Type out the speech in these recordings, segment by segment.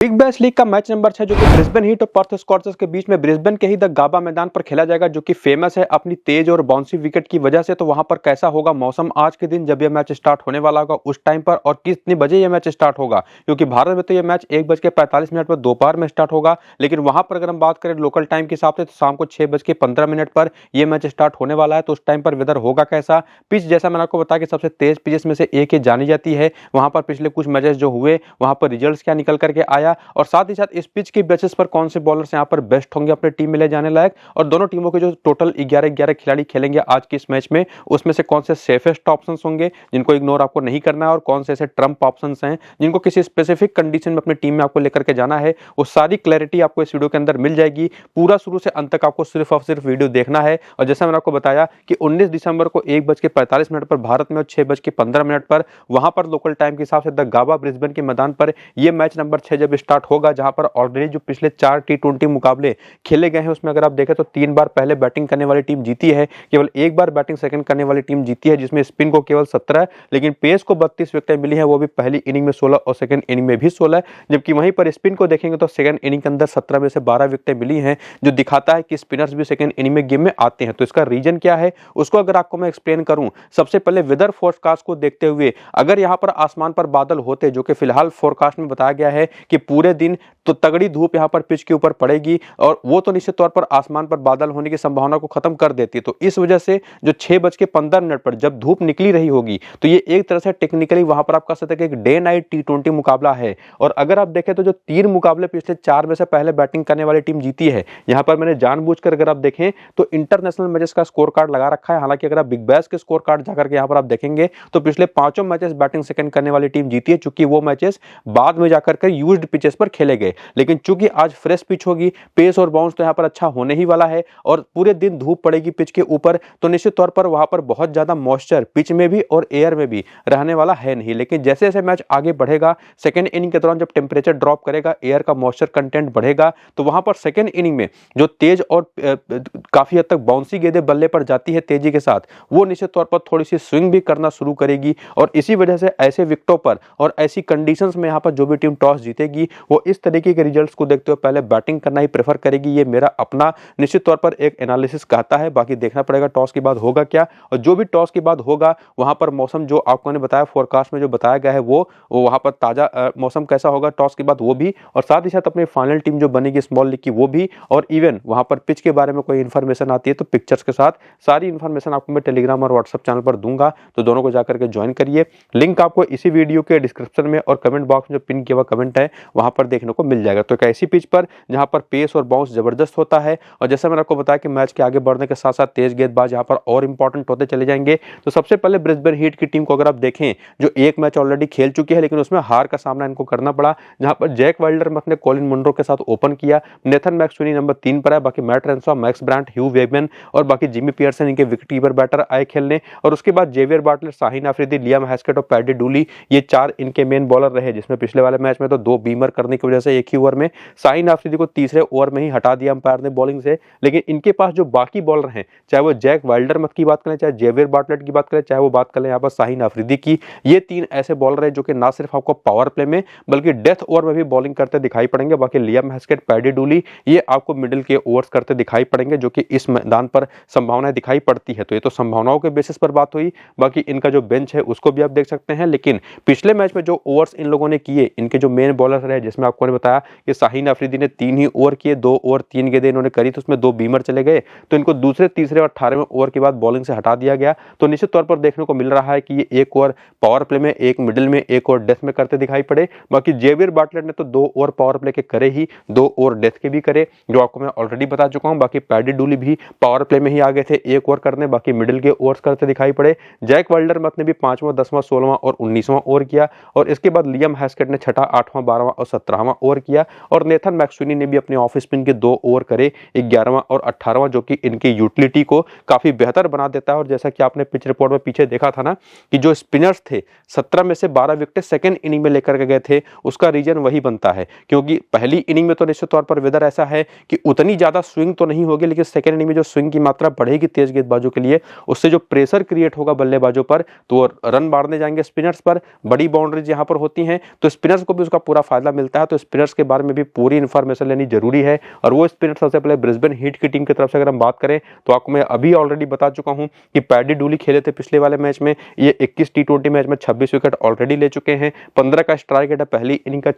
Big bash league का match number 6 जो कि ब्रिस्बेन हीट और पर्थ स्कॉचर्स के बीच में ब्रिस्बेन के ही द गाबा मैदान पर खेला जाएगा, जो कि फेमस है अपनी तेज और बाउंसी विकेट की वजह से। तो वहां पर कैसा होगा मौसम आज के दिन जब यह मैच स्टार्ट होने वाला होगा उस टाइम पर, और कितने बजे यह मैच स्टार्ट होगा, क्योंकि भारत में तो यह मैच 1:45 पर दोपहर में स्टार्ट होगा, लेकिन वहां पर अगर हम बात करें लोकल टाइम के हिसाब से तो शाम को 6:15 पर यह मैच स्टार्ट होने वाला है। तो उस टाइम पर वेदर होगा कैसा। पिच जैसा मैंने आपको बताया कि सबसे तेज पिचेस में से एक ही जानी जाती है। वहां पर पिछले कुछ मैचेस जो हुए वहां पर रिजल्ट क्या निकल करके आया, और साथ ही साथ इस पिच की बेसिस पर कौन से बॉलर्स यहां पर बेस्ट होंगे अपने टीम में ले जाने लायक, और दोनों टीमों के जो टोटल 11-11 खिलाड़ी खेलेंगे आज के इस मैच में, उसमें से कौन से सेफेस्ट ऑप्शंस होंगे जिनको इग्नोर आपको नहीं करना है, और कौन से ऐसे ट्रम्प ऑप्शंस हैं जिनको किसी स्पेसिफिक कंडीशन में अपनी टीम में आपको लेकर के जाना है, वो सारी क्लैरिटी आपको इस वीडियो के अंदर मिल जाएगी। पूरा शुरू से अंत तक आपको सिर्फ और सिर्फ वीडियो देखना है। और जैसा मैंने आपको बताया कि 19 दिसंबर को 1:45 पर भारत में और 6:15 पर वहां पर लोकल टाइम के हिसाब से द गाबा ब्रिस्बेन के मैदान पर यह मैच नंबर 6 जब स्टार्ट होगा, जहां पर ऑलरेडी जो पिछले 4 T20 मुकाबले खेले गए हैं उसमें अगर आप देखें तो 3 बार पहले बैटिंग करने वाली टीम जीती है, केवल एक बार बैटिंग सेकंड करने वाली टीम जीती है, जिसमें स्पिन को केवल 17 लेकिन पेस को 32 विकेटें मिली है, वो भी पहली इनिंग में 16 और सेकंड इनिंग में भी 16। जबकि वहीं पर स्पिन को देखेंगे तो सेकंड इनिंग के अंदर 17 में से 12 विकेटें मिली हैं, जो दिखाता है कि स्पिनर्स भी सेकंड इनिंग में गेम में आते हैं। तो इसका रीजन क्या है उसको अगर आपको मैं एक्सप्लेन करूं, सबसे पहले वेदर फोरकास्ट को देखते हुए अगर यहां पर आसमान पर बादल होते, जो कि फिलहाल फोरकास्ट में बताया गया है कि पूरे दिन तो तगड़ी धूप यहां पर पिच के ऊपर पड़ेगी, और वो तो निश्चित तौर पर आसमान पर बादल होने की संभावना को खत्म कर देती है। तो इस वजह से जो 6:15 पर जब धूप निकली रही होगी तो ये एक तरह से टेक्निकली वहां पर आप कह सकते हैं कि एक डे नाइट T20 मुकाबला है। और अगर आप देखें तो जो 3 मुकाबले पिछले 4 में से पहले बैटिंग करने वाली टीम जीती है, यहां पर मैंने जानबूझकर अगर आप देखें तो इंटरनेशनल मैचेस का स्कोर कार्ड लगा रखा है। हालांकि अगर आप बिग बैश के स्कोर कार्ड जाकर के यहां पर आप देखेंगे तो पिछले 5 मैचेस बैटिंग सेकंड करने वाली टीम जीती है, चूंकि वो मैचेस बाद में जाकर के यूज्ड पिचेस पर खेले गए। लेकिन चूंकि आज फ्रेश पिच होगी, पेस और बाउंस तो यहां पर अच्छा होने ही वाला है, और पूरे दिन धूप पड़ेगी पिच के ऊपर, तो निश्चित तौर पर वहां पर बहुत ज्यादा मॉइस्चर पिच में भी और एयर में भी रहने वाला है नहीं। लेकिन जैसे जैसे मैच आगे बढ़ेगा, सेकंड इनिंग के दौरान जब टेम्परेचर ड्रॉप करेगा, एयर का मॉइस्चर कंटेंट बढ़ेगा, तो वहां पर सेकंड इनिंग में जो तेज और काफी हद तक बाउंसी गेंदें बल्ले पर जाती है तेजी के साथ, वो निश्चित तौर पर थोड़ी सी स्विंग भी करना शुरू करेगी। और इसी वजह से ऐसे विकेटों पर और ऐसी कंडीशंस में यहां पर जो भी टीम टॉस जीतेगी वो इस तरीके के रिजल्ट्स को देखते हुए पहले बैटिंग करना ही प्रेफर करेगी। ये मेरा अपना निश्चित तौर पर एक एनालिसिस कहता है, बाकी देखना पड़ेगा टॉस के बाद होगा क्या। और जो भी टॉस के बाद होगा वहां पर मौसम जो आपको ने बताया फोरकास्ट में जो बताया गया है वो वहां पर ताजा मौसम कैसा होगा टॉस के बाद वो भी, और साथ ही साथ अपनी फाइनल टीम जो बनेगी स्मॉल लीग की वो भी, और इवन वहां पर पिच के बारे में कोई इन्फॉर्मेशन आती है तो पिक्चर्स के साथ सारी इन्फॉर्मेशन आपको मैं टेलीग्राम और व्हाट्सएप चैनल पर दूंगा, तो दोनों को जाकर के ज्वाइन करिए। लिंक आपको इसी वीडियो के डिस्क्रिप्शन में और कमेंट बॉक्स में जो पिन किया हुआ कमेंट है वहां पर देखने को मिल जाएगा। तो एक ऐसी पिच पर जहां पर पेस और बाउंस जबरदस्त होता है, और जैसा मैंने आपको बताया कि मैच के आगे बढ़ने के साथ साथ तेज गेंदबाज यहां पर और इंपॉर्टेंट होते चले जाएंगे। तो सबसे पहले ब्रिस्बेन हीट की टीम को अगर आप देखें, जो एक मैच ऑलरेडी खेल चुकी है लेकिन उसमें हार का सामना इनको करना पड़ा, जहां पर जैक वाइल्डरमथ ने कॉलिन मुनरो के साथ ओपन किया, नेथन मैक्सवेनी नंबर 3 पर है, बाकी मैट रेंसॉ, मैक्स ब्रांट, ह्यू वेगमैन और बाकी जिमी पियर्सन इनके विकेटकीपर बैटर आए खेलने। और उसके बाद जेवियर बाटलर, शाहीन अफरीदी, लियाम हैस्केट और पैडी डूली, ये 4 इनके मेन बॉलर रहे, जिसमें पिछले वाले मैच में तो 2 बीमर करने की वजह से एक ही ओवर में शाहीन अफरीदी को तीसरे ओवर में ही हटा दिया अंपायर ने बॉलिंग से। लेकिन इनके पास जो बाकी बॉलर हैं, चाहे वो जैक वाइल्डरमथ की बात करें, चाहे जेवियर बाटलर की बात करें, चाहे वो बात करें यहाँ पर शाहीन अफरीदी की, ये 3 ऐसे बॉलर हैं जो कि ना सिर्फ आपको पावर प्ले में बल्कि डेथ ओवर में भी बॉलिंग करते दिखाई पड़ेंगे। बाकी लियाम हैस्केट, पैडी डूली ये आपको मिडिल के ओवर्स करते दिखाई पड़ेंगे, जो कि इस मैदान पर संभावनाएं दिखाई पड़ती है। तो ये तो संभावनाओं के बेसिस पर बात हुई, बाकी इनका जो बेंच है उसको भी आप देख सकते हैं। लेकिन पिछले मैच में जो ओवर्स इन लोगों ने किए, इनके जो मेन बॉलर रहे, जिसमें आपको ने बताया कि शाहीन अफरीदी ने 3 ही ओवर किए, 2 ओवर 3 गेंदें इन्होंने करी, तो उसमें 2 बीमर चले गए, तो इनको दूसरे, तीसरे और 18वें ओवर के बाद बॉलिंग से हटा दिया गया। तो निश्चित तौर पर देखने को मिल रहा है कि ये एक ओवर पावर प्ले में, एक मिडिल में, एक ओवर डेथ में करते दिखाई पड़े। बाकी जेवियर बाटलर ने तो 2 ओवर पावर प्ले के करे ही, 2 ओवर डेथ के भी करे, जो आपको मैं ऑलरेडी बता चुका हूं। बाकी पैडी डूली भी पावर प्ले में ही आ गए थे 1 ओवर करने, बाकी मिडिल के ओवर्स करते दिखाई पड़े। जैक वाइल्डरमथ ने भी 5वां, 10वां, 16वां और 19वां ओवर किया, और इसके बाद लियाम हैस्केट ने 6ठा, 8वां, 12वां और 17वां ओवर किया, और नेथन मैक्सवेनी ने भी अपने ऑफ स्पिन के 2 ओवर करे, 11वां और 18वां, जो कि इनकी यूटिलिटी को काफी बेहतर बना देता है। और जैसा कि आपने पिच रिपोर्ट में पीछे देखा था ना कि जो स्पिनर्स थे 17 में से 12 विकेट सेकंड इनिंग में लेकर के गए थे, उसका रीजन वही बनता है, क्योंकि पहली इनिंग में तो निश्चित तौर पर वेदर ऐसा है कि उतनी ज्यादा स्विंग तो नहीं होगी, लेकिन सेकंड इनिंग में जो स्विंग की मात्रा बढ़ेगी तेज गेंदबाजों के लिए, उससे जो प्रेशर क्रिएट होगा बल्लेबाजों पर, तो रन मारने जाएंगे स्पिनर्स पर, बड़ी बाउंड्रीज यहां पर होती हैं, तो स्पिनर्स को भी उसका पूरा फायदा मिलता है। तो स्पिनर्स स्पिनर्स के बारे में भी पूरी इन्फॉर्मेशन लेनी जरूरी है। और वो स्पिनर सबसे पहले ब्रिस्बेन हीट की टीम की तरफ से अगर हम बात करें तो आपको मैं अभी ऑलरेडी बता चुका हूं कि पैडी डूली खेले थे पिछले वाले मैच में। ये 21 टी20 मैच में 26 विकेट ऑलरेडी ले चुके हैं। 15 का स्ट्राइक रेट है पहली इनिंग का,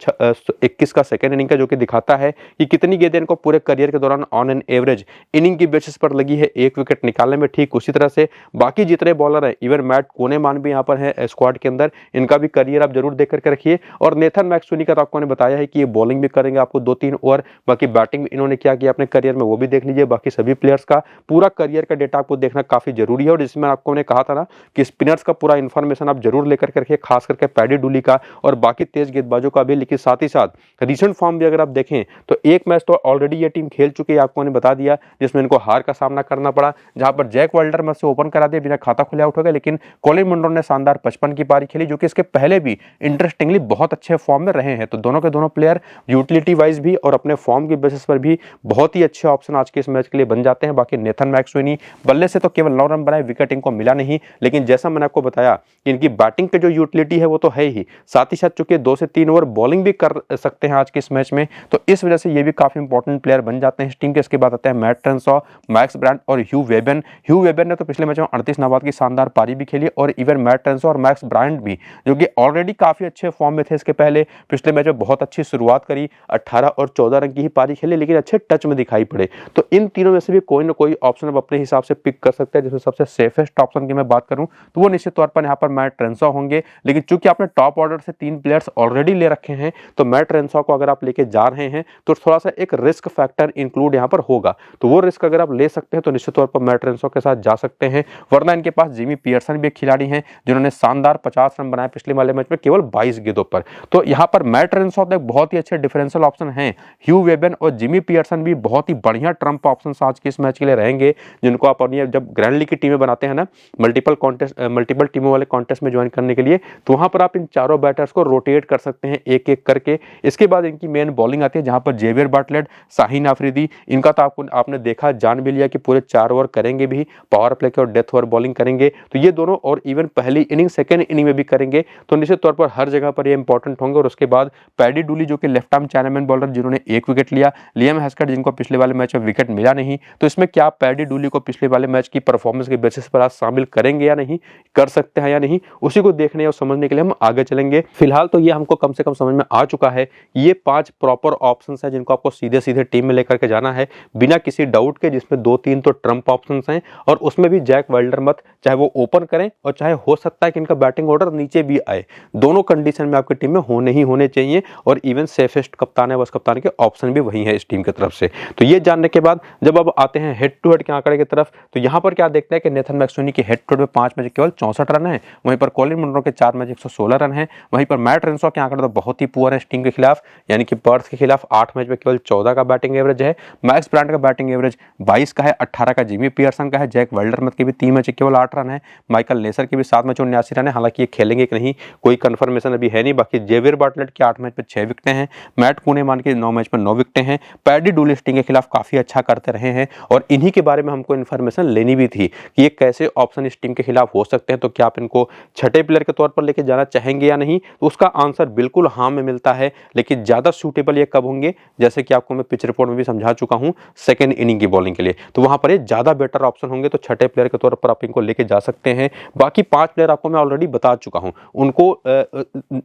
21 का सेकेंड इनिंग का, जो कि दिखाता है कि कितनी गेंदें इनको पूरे करियर के दौरान ऑन एन एवरेज इनिंग की बेसिस पर लगी है एक विकेट निकालने में। ठीक उसी तरह से बाकी जितने बॉलर हैं, इवन मैट कोनेमान भी यहाँ पर है स्क्वाड के अंदर, इनका भी करियर आप जरूर देख करके रखिए। और नेथन मैक्सवेनी का तो आपको बताया है कि ये बॉलिंग भी करेंगे आपको 2-3 ओवर, बाकी बैटिंग इन्होंने क्या किया अपने करियर में वो भी देख लीजिए। बाकी सभी प्लेयर्स का पूरा करियर का डेटा आपको देखना काफी जरूरी है। और जिसमें आपको ने कहा था ना कि स्पिनर्स का पूरा इन्फॉर्मेशन आप जरूर लेकर के रखिए, खास करके पैडी डूली का और बाकी तेज गेंदबाजों का भी। लेकिन साथ ही साथ रिसेंट फॉर्म भी अगर आप देखें तो एक मैच तो ऑलरेडी ये टीम खेल चुकी है, आपको ने बता दिया, जिसमें इनको हार का सामना करना पड़ा, जहां पर जैक वाइल्डर से ओपन करा दिया, बिना खाता खुले आउट हो गए। लेकिन कॉलिन मुनरो ने शानदार 55 की पारी खेली, जो कि इसके पहले भी इंटरेस्टिंगली बहुत अच्छे फॉर्म में रहे हैं। तो दोनों के दोनों प्लेयर यूटिलिटी वाइज भी और अपने फॉर्म की बेसिस पर भी बहुत ही अच्छे ऑप्शन आज के इस मैच के लिए बन जाते हैं। बाकी नेथन मैक्सवेनी बल्ले से तो केवल 9 रन बनाए, विकेट इनको मिला नहीं, लेकिन जैसा मैंने आपको बताया कि इनकी बैटिंग के जो यूटिलिटी है वो तो है ही, साथ ही साथ चूंकि 2 से 3 ओवर बॉलिंग भी कर सकते हैं आज के इस मैच में, तो इस वजह से ये भी काफी इंपॉर्टेंट प्लेयर बन जाते हैं इस टीम के। इसके बाद आते हैं मैट ट्रेनशॉ, मैक्स ब्रांड और ह्यू वेबन। ह्यू वेबन ने तो पिछले मैच में 38 नाबाद की शानदार पारी भी खेली, और इवन मैट ट्रेनशॉ और मैक्स ब्रांड भी, जो कि ऑलरेडी काफी अच्छे फॉर्म में थे इसके पहले, पिछले मैच में बहुत अच्छी शुरुआत करी, 18 और 14 रन की ही पारी खेली, लेकिन अच्छे टच में दिखाई पड़े। तो इन तीनों में से भी कोई ना कोई ऑप्शन आप अपने हिसाब से पिक कर सकते हैं। जिसमें सबसे सेफेस्ट ऑप्शन की मैं बात करूं तो वो निश्चित तौर पर यहाँ पर मैट ट्रेनशॉ होंगे। लेकिन चूंकि आपने टॉप ऑर्डर से 3 प्लेयर्स ऑलरेडी ले रखे हैं, तो मैट ट्रेनशॉ को अगर आप लेके जा रहे हैं तो थोड़ा सा एक रिस्क फैक्टर इंक्लूड यहाँ पर होगा। तो वो रिस्क अगर आप ले सकते हैं तो निश्चित तौर पर मैट ट्रेनशॉ के साथ जा सकते हैं। वरना इनके पास जिमी पियर्सन भी एक खिलाड़ी हैं, जिन्होंने शानदार 50 रन बनाए पिछले वाले मैच में केवल 22 गेंदों पर। तो यहाँ पर मैट ट्रेनशॉ एक बहुत ही अच्छे डिफरेंशियल ऑप्शन हैं। ह्यू वेबन और जिमी पियर्सन भी बहुत ही बढ़िया ट्रम्प ऑप्शन आज के इस मैच के लिए रहेंगे, जिनको आप अपनी जब ग्रैंड लीग की टीमें बनाते हैं ना, मल्टीपल टीमों वाले कॉन्टेस्ट में ज्वाइन करने के लिए, तो वहां पर आप इन चारों बैटर्स को रोटेट कर सकते हैं एक एक करके। इसके बाद इनकी मेन बॉलिंग आती है, जहां पर जेवियर बार्टलेट, शाहीन अफरीदी, इनका तो आपने देखा, जान भी लिया कि पूरे 4 ओवर करेंगे भी, पावर प्ले के और डेथ ओवर बॉलिंग करेंगे। तो ये दोनों, और इवन पहली इनिंग सेकेंड इनिंग में भी करेंगे, तो निश्चित तौर पर हर जगह पर ये इंपॉर्टेंट होंगे। और उसके बाद पैडी डूली, जो कि लेफ्ट आर्म चाइनामैन बॉलर, जिन्होंने 1 विकेट लिया, लियाम हैस्कट, जिनको पिछले वाले मैच में विकेट मिला नहीं। तो इसमें क्या पैडी डूली को पिछले वाले मैच की परफॉर्मेंस के बेसिस पर आज शामिल करेंगे या नहीं, कर सकते हैं या नहीं, उसी को देखने और समझने के लिए हम आगे चलेंगे। फिलहाल तो ये हमको कम से कम समझ में आ चुका है, ये 5 प्रॉपर ऑप्शंस हैं जिनको आपको सीधे सीधे टीम में लेकर के जाना है बिना किसी डाउट के, जिसमें 2-3 तो ट्रम्प ऑप्शंस हैं, और उसमें भी जैक वाइल्डर मत, चाहे वो ओपन करें और चाहे हो सकता है कि इनका बैटिंग ऑर्डर नीचे भी आए, दोनों कंडीशन में आपकी टीम में होने ही होने चाहिए। और इवन सेफेस्ट कप्तान है, बस कप्तान के ऑप्शन भी वही है इस टीम की तरफ से। तो ये जानने के बाद जब अब आते हैं हेड टू हेड के आंकड़े की तरफ, तो यहाँ पर क्या देखते हैं कि नेथन मैक्सवेनी के हेड टू हेड में 5 मैच केवल 64 रन है, वहीं पर कॉलिन मुनरो के 4 मैच 116 रन है। वहीं पर मैट ट्रेनशॉ के आंकड़े तो बहुत ही पुअर है इस टीम के खिलाफ, यानी कि पर्थ के खिलाफ 8 मैच में केवल 14 का बैटिंग एवरेज है। मैक्स ब्रांड का बैटिंग एवरेज 22 का है, 18 का जिमी पियर्सन का है। जैक वाइल्डरमथ के भी 3 मैच केवल 8 रन है। माइकल नेसर के भी 7 मैच 79 रन है, हालांकि ये खेलेंगे कि नहीं कोई कंफर्मेशन अभी है नहीं। बाकी जेवियर बार्टलेट के 8 मैच में 6 विकेटें हैं, मैट कोनेमान के 9 मैच में 9 विकेटें हैं। पैडी डूली टीम के खिलाफ काफी अच्छा करते रहे हैं, और इन्हीं के बारे में हमको इन्फॉर्मेशन लेनी भी थी कि ये कैसे ऑप्शन इस टीम के खिलाफ हो सकते हैं। तो क्या आप इनको छठे प्लेयर के तौर पर लेके जाना चाहेंगे या नहीं, तो उसका आंसर बिल्कुल हाँ में मिलता है। लेकिन ज्यादा सूटेबल ये कब होंगे, जैसे कि आपको मैं पिच रिपोर्ट में भी समझा चुका हूं, सेकंड इनिंग की बॉलिंग के लिए, तो वहां पर ये ज्यादा बेटर ऑप्शन होंगे। तो छठे प्लेयर के तौर पर आप इनको लेके जा सकते हैं। बाकी 5 प्लेयर आपको मैं ऑलरेडी बता चुका हूं, उनको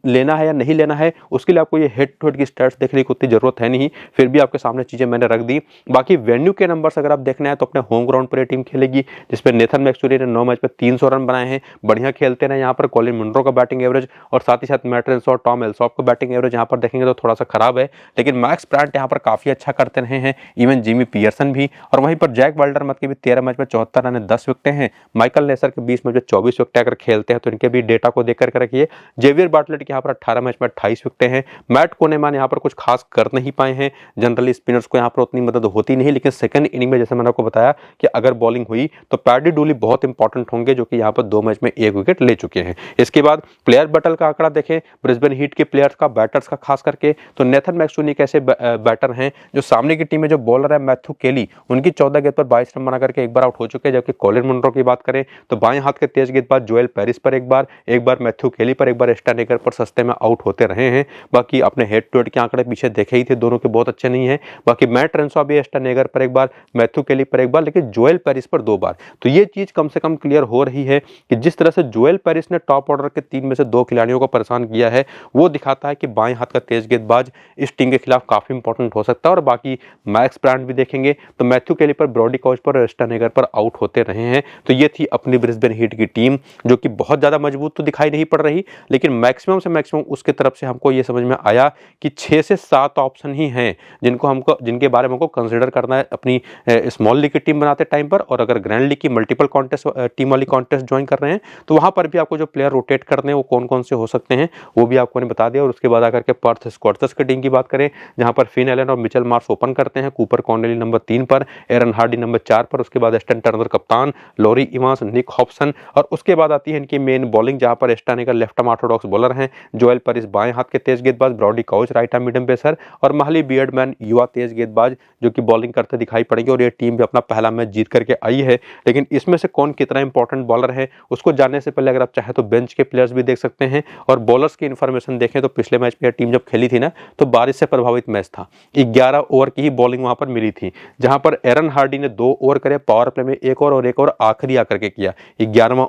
लेना है या नहीं लेना है, उसके लिए आपको ये हेड टू हेड की स्टैट्स देखने की उतनी जरूरत है नहीं, फिर भी आपके सामने चीजें मैंने रख दी। बाकी वेन्यू के नंबर्स अगर आप देखना है तो अपने होम ग्राउंड पर टीम खेलेगी, जिसपे नेथन मैक्सवेनी ने 9 मैच में 300 रन बनाए हैं, बढ़िया खेलते हैं। यहाँ पर कॉलिन मुनरो का बैटिंग एवरेज और साथ ही साथ मैट ट्रेनशॉ और टॉम एल्सॉप का बैटिंग एवरेज यहाँ पर देखेंगे तो थोड़ा सा खराब है, लेकिन मैक्स ब्रांड यहाँ पर काफी अच्छा करते रहे हैं, इवन जिमी पियर्सन भी। और वहीं पर जैक वाइल्डरमथ के भी 13 मैच में 74 रन है, 10 विकेटें हैं। माइकल नेसर के 20 मैच में 24 विकेट अगर खेलते हैं तो इनके भी डेटा को देख करके रखिए। जेवियर बार्टलेट के यहाँ पर 18 मैच में 28 विकेटें हैं। मैट कोनेमान यहाँ पर कुछ खास कर नहीं पाए हैं, जनरली स्पिनर्स को यहाँ पर उतनी मदद होती नहीं, लेकिन सेकंड इनिंग में जैसे मैंने आपको बताया कि अगर बॉलिंग हुई तो पैडी डूली बहुत इंपॉर्टेंट होंगे, जो कि यहाँ पर 2 मैच में 1 विकेट ले चुके हैं। इसके बाद प्लेयर बैटल का आंकड़ा देखें ब्रिस्बेन हीट के प्लेयर्स का, बैटर्स का खास करके, तो नेथन मैक्सवेनी कैसे बैटर हैं, जो सामने की टीम में जो बॉलर है मैथ्यू केली, उनकी 14 गेंद पर 22 रन बना करके एक बार आउट हो चुके हैं। जबकि कॉलिन मुनरो की बात करें तो बाएं हाथ के तेज गेंदबाज जोएल पेरिस पर एक बार मैथ्यू केली पर, एक बार स्टैनेगर पर सस्ते में आउट होते रहे हैं। बाकी अपने हेड टू हेड के आंकड़े पीछे देखे ही थे, दोनों के बहुत अच्छे नहीं है। बाकी मैट रेंसो भी एस्टन नेगर पर एक बार, मैथ्यू केली पर एक बार, लेकिन जोएल पेरिस पर 2 बार। तो ये चीज कम से कम क्लियर हो रही है कि जिस तरह से जोएल पेरिस ने टॉप ऑर्डर के 3 में से 2 खिलाड़ियों को परेशान किया है, वो दिखाता है कि बाएं हाथ का तेज गेंदबाज इस टीम के खिलाफ काफी इंपॉर्टेंट हो सकता है। और बाकी मैक्स ब्रांड भी देखेंगे तो मैथ्यू केली पर, ब्रॉडी कॉच पर और एस्टन नेगर पर आउट होते रहे हैं। तो ये थी अपनी ब्रिस्बेन हीट की टीम, जो कि बहुत ज्यादा मजबूत तो दिखाई नहीं पड़ रही, लेकिन मैक्सिमम से मैक्सिमम उसके तरफ से हमको ये समझ में आया कि 6 से 7 ऑप्शन ही हैं जिनके बारे में हमको कंसीडर करना है अपनी स्मॉल लीग की टीम बनाते टाइम पर। और अगर ग्रैंड लीग की मल्टीपल कॉन्टेस्ट टीम वाली कॉन्टेस्ट ज्वाइन कर रहे हैं तो वहां पर भी आपको जो प्लेयर रोटेट करने हैं वो कौन कौन से हो सकते हैं वो भी आपको ने बता दिया। और उसके बाद आकर के पर्थ स्कॉट्स की टीम की बात करें, जहां पर फिन एलन और मिचेल मार्श ओपन करते हैं, कूपर कॉर्नेली नंबर 3 पर, एरन हार्डी नंबर 4 पर, उसके बाद एस्टन टर्नर कप्तान, लॉरी इवांस, निक हॉब्सन, और उसके बाद आती है इनकी मेन बॉलिंग, जहां पर Ashton Agar left arm orthodox bowler हैं, जोएल पेरिस बाएं हाथ के तेज गेंदबाज, Brody Couch right arm medium pacer, और महली बियर्डमैन युवा तेज गेंदबाज जो कि बॉलिंग करते दिखाई पड़ेंगे। और ये टीम भी अपना पहला मैच जीत करके आई है, लेकिन इसमें से कौन कितना इंपॉर्टेंट बॉलर है उसको जानने से पहले अगर आप चाहे तो बेंच के प्लेयर्स भी देख सकते हैं और बॉलर्स की इंफॉर्मेशन देखें तो पिछले मैच में टीम जब खेली थी ना तो बारिश से प्रभावित मैच था, 11 ओवर की ही बॉलिंग वहां पर मिली थी, जहां पर एरन हार्डी ने 2 ओवर करे, पावर प्ले में 1 ओवर और 1 ओवर आखिरी आकर के किया, 11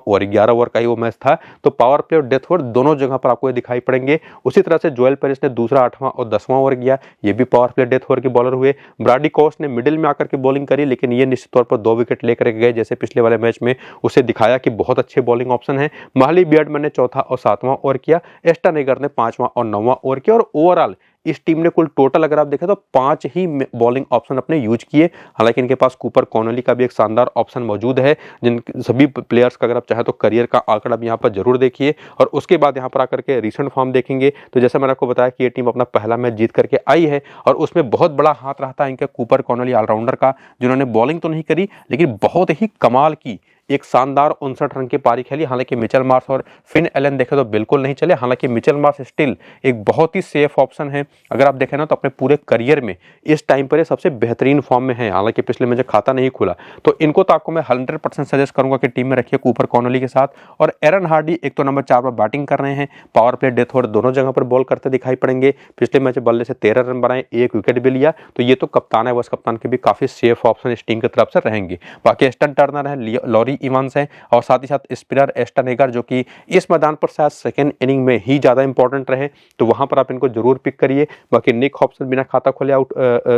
ओवर का ही वो मैच था। तो पावर प्ले और डेथ ओवर दोनों जगह पर आपको दिखाई पड़ेंगे। उसी तरह से जोएल पेरिस ने दूसरा 8वां और 10वां ओवर किया, ये भी पावर प्ले डेथ ओवर के बॉलर हुए। ब्रॉडी कॉच ने मिडिल में आकर के बॉलिंग करी, लेकिन ये निश्चित तौर पर 2 विकेट लेकर गए, जैसे पिछले वाले मैच में उसे दिखाया कि बहुत अच्छे बॉलिंग ऑप्शन है। महली बियर्डमैन ने 4था और 7वां ओवर किया, एस्टन नेगर ने 5वां और 9वां ओवर किया। और ओवरऑल इस टीम ने कुल टोटल अगर आप देखें तो 5 ही बॉलिंग ऑप्शन अपने यूज किए। हालांकि इनके पास कूपर कॉर्नेली का भी एक शानदार ऑप्शन मौजूद है, जिन सभी प्लेयर्स का अगर आप चाहे तो करियर का आंकड़ा भी यहाँ पर जरूर देखिए। और उसके बाद यहाँ पर आकर के रिसेंट फॉर्म देखेंगे तो जैसे मैंने आपको बताया कि ये टीम अपना पहला मैच जीत करके आई है, और उसमें बहुत बड़ा हाथ रहा था इनके कूपर कॉर्नेली ऑलराउंडर का, जिन्होंने बॉलिंग तो नहीं करी लेकिन बहुत ही कमाल की एक शानदार 59 रन की पारी खेली। हालांकि मिचेल मार्श और फिन एलन देखे तो बिल्कुल नहीं चले। हालांकि मिचेल मार्श स्टिल एक बहुत ही सेफ ऑप्शन है, अगर आप देखें ना तो अपने पूरे करियर में इस टाइम पर ये सबसे बेहतरीन फॉर्म में है। हालांकि पिछले मैच खाता नहीं खुला, तो इनको तो आपको मैं 100% सजेस्ट करूंगा कि टीम में रखिए कूपर कॉर्नेली के साथ। और एरन हार्डी एक तो नंबर 4 पर बैटिंग कर रहे हैं, पावर प्ले डेथ ओवर दोनों जगह पर बॉल करते दिखाई पड़ेंगे। पिछले मैच बल्ले से 13 रन बनाए, 1 विकेट भी लिया, तो ये तो कप्तान है, वस कप्तान के भी काफी सेफ ऑप्शन इस टीम की तरफ से रहेंगे। बाकी एस्टन टर्नर है, लॉरी इवांस है, और साथ ही साथ स्पिनर एस्टन नेगर, जो कि इस मैदान पर शायद सेकंड इनिंग में ही ज्यादा इंपॉर्टेंट रहे, तो वहां पर आप इनको जरूर पिक करिए। बाकी निक हॉब्सन बिना खाता खोले आउट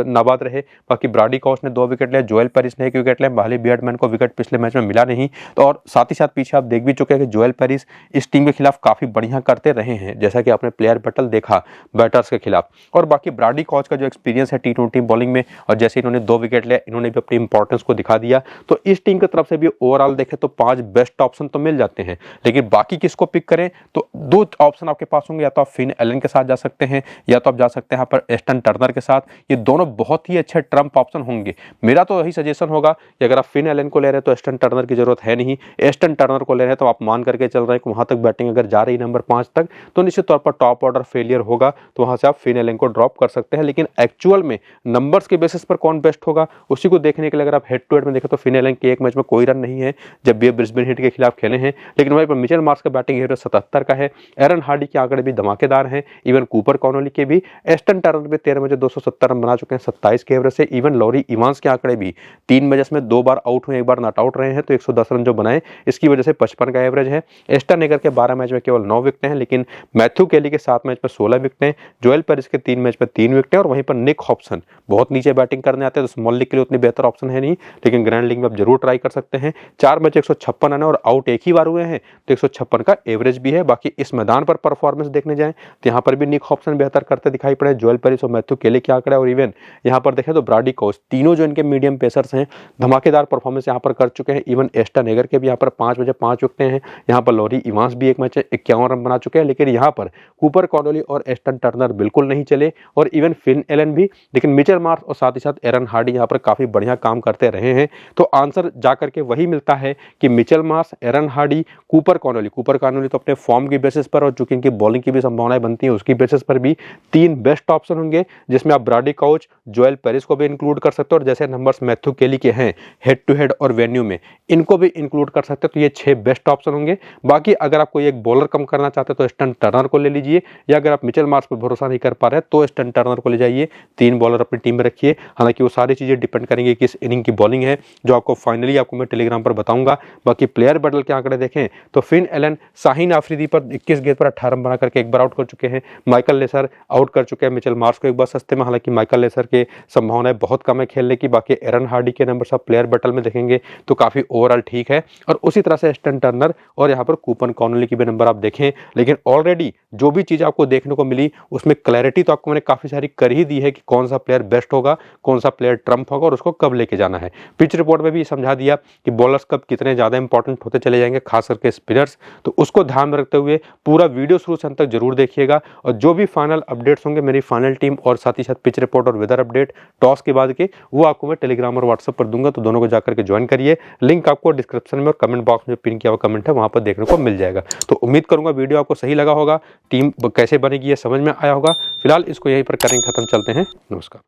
नाबाद रहे। बाकी ब्रॉडी कॉच ने 2 विकेट लिया, जोएल पेरिस ने 1 विकेट लिया, महली बियर्डमैन को विकेट पिछले मैच में मिला नहीं। तो और साथ ही साथ पीछे आप देख भी चुके हैं कि जोएल पेरिस इस टीम के खिलाफ काफी बढ़िया करते रहे हैं, जैसा कि आपने प्लेयर बैटल देखा बैटर्स के खिलाफ। और बाकी ब्रॉडी कॉच का जो एक्सपीरियंस है T20 बॉलिंग में, और जैसे इन्होंने 2 विकेट लिया, इन्होंने भी अपनी इंपॉर्टेंस को दिखा दिया। तो इस टीम की तरफ से भी ओवरऑल देखें तो 5 बेस्ट ऑप्शन तो मिल जाते हैं, लेकिन बाकी किसको पिक करें तो 2 ऑप्शन आपके पास होंगे, या तो आप फिन एलन के साथ जा सकते हैं या तो आप जा सकते हैं यहाँ पर एस्टन टर्नर के साथ। ये दोनों बहुत ही अच्छे ट्रम्प ऑप्शन होंगे। मेरा तो यही सजेशन होगा कि अगर आप फिन एलन को ले रहे हैं तो एस्टन टर्नर की जरूरत है नहीं, एस्टन टर्नर को ले रहे हैं तो आप मान करके चल रहे हैं कि वहां तक बैटिंग अगर जा रही नंबर 5 तक तो निश्चित तौर पर टॉप ऑर्डर फेलियर होगा, तो वहां से आप फिन एलन को ड्रॉप कर सकते हैं। लेकिन एक्चुअल में नंबर्स के बेसिस पर कौन बेस्ट होगा उसी को देखने के लिए अगर आप हेड टू हेड में देखें तो फिन एलन के एक मैच में कोई रन नहीं है जब भी ब्रिस्बेन हीट के खिलाफ खेले हैं, लेकिन वहीं पर मिचेल मार्श का बैटिंग एवरेज 77 का है, एरन हार्डी के आंकड़े भी धमाकेदार हैं, इवन कूपर कॉर्नेली के भी। एस्टन टर्नर भी 13 मैच 270 रन बना चुके हैं 27 के एवरेज से। इवन लॉरी इवांस के आंकड़े भी 3 मैचेस में 2 बार आउट हुए, 1 बार नॉट आउट रहे हैं, तो 110 रन जो बनाए इसकी वजह से 55 का एवरेज है। एस्टन नेगर के 12 मैच में केवल 9 विकेट हैं, लेकिन मैथ्यू केली के 7 मैच में 16 विकेट हैं, जोएल पेरिस के 3 मैच में 3 विकेट हैं। और वहीं पर निक हॉब्सन बहुत नीचे बैटिंग करने आते हैं, तो स्मॉल लीग के लिए उतनी बेहतर ऑप्शन है नहीं, लेकिन ग्रैंड लीग में आप जरूर ट्राई कर सकते हैं। 4 मैच 156 रन और आउट एक ही बार हुए हैं, तो 156 का एवरेज भी है। बाकी इस मैदान पर परफॉर्मेंस देखने जाएं तो यहाँ पर भी निक हॉब्सन बेहतर करते दिखाई पड़े, जोएल पेरिस और मैथ्यू केली के आंकड़े, और इवन यहाँ पर देखें तो ब्रॉडी कॉच, तीनों जो इनके मीडियम पेसर्स हैं धमाकेदार परफॉर्मेंस यहाँ पर कर चुके हैं। इवन एस्टन नेगर के भी यहाँ पर 5 मैच 5 विकेट हैं। यहाँ पर लॉरी इवांस भी एक मैच 51 रन बना चुके हैं, लेकिन यहाँ पर कूपर कॉर्नेली और एस्टन टर्नर बिल्कुल नहीं चले, और इवन फिन एलन भी। लेकिन मिचेल मार्श और साथ ही साथ एरन हार्डी यहाँ पर काफी बढ़िया काम करते रहे हैं। तो आंसर जाकर के वही मिलता बनता है कि मिचेल मार्श, एरन हार्डी, कूपर कॉनोली तो अपने फॉर्म की बेसिस पर और चूंकि इनकी बॉलिंग की भी संभावनाएं बनती हैं उसकी बेसिस पर भी 3 बेस्ट ऑप्शन होंगे, जिसमें आप ब्राडी काउच, जोएल पेरिस को भी इंक्लूड कर सकते हो और जैसे नंबर्स मैथ्यू केली के हैं हेड टू हेड और वेन्यू में, इनको भी इंक्लूड कर सकते हो। तो ये 6 बेस्ट ऑप्शन होंगे। बाकी अगर आप कोई एक बॉलर कम करना चाहते हो तो स्टन टर्नर को ले लीजिए, या अगर आप मिचेल मार्श पर भरोसा नहीं कर पा रहे तो स्टन टर्नर को ले जाइए। 3 बॉलर अपनी टीम में रखिए। हालांकि वो सारी चीजें डिपेंड करेंगे किस इनिंग की बॉलिंग है, जो आपको फाइनली मैं टेलीग्राम पर बताऊंगा। बाकी प्लेयर बैटल के आंकड़े देखें तो फिन एलन शाहीन आफरीदी पर 21 गेंद पर 18 रन बना करके एक बार आउट कर चुके हैं। माइकल लेसर आउट कर चुके हैं मिचेल मार्श को एक बार सस्ते में। हालांकि माइकल लेसर के संभावनाएं बहुत कम है खेलने की। बाकी एरन हार्डी के नंबर आप प्लेयर बैटल में देखेंगे तो काफी ओवरऑल ठीक है। और उसी तरह से स्टन टर्नर और यहाँ पर कूपर कॉनोली की भी नंबर आप देखें। लेकिन ऑलरेडी जो भी चीज आपको देखने को मिली उसमें क्लैरिटी तो आपको मैंने काफी सारी कर ही दी है कि कौन सा प्लेयर बेस्ट होगा, कौन सा प्लेयर ट्रम्प होगा और उसको कब लेके जाना है। पिच रिपोर्ट में भी समझा दिया कि बॉलर्स कब कितने ज्यादा इंपॉर्टेंट होते चले जाएंगे, खास करके स्पिनर्स। तो उसको ध्यान में रखते हुए पूरा वीडियो शुरू से अंत तक जरूर देखिएगा। और जो भी फाइनल अपडेट्स होंगे मेरी फाइनल टीम और साथ ही साथ पिच रिपोर्ट और वेदर अपडेट टॉस के बाद के, वो आपको मैं टेलीग्राम और व्हाट्सएप पर दूंगा। तो दोनों को जाकर के ज्वाइन करिए। लिंक आपको डिस्क्रिप्शन में और कमेंट बॉक्स में पिन किया हुआ कमेंट है वहां पर देखने को मिल जाएगा। तो उम्मीद करूंगा वीडियो आपको सही लगा होगा, टीम कैसे बनेगी ये समझ में आया होगा। फिलहाल इसको यहीं पर करेंगे खत्म। चलते हैं, नमस्कार।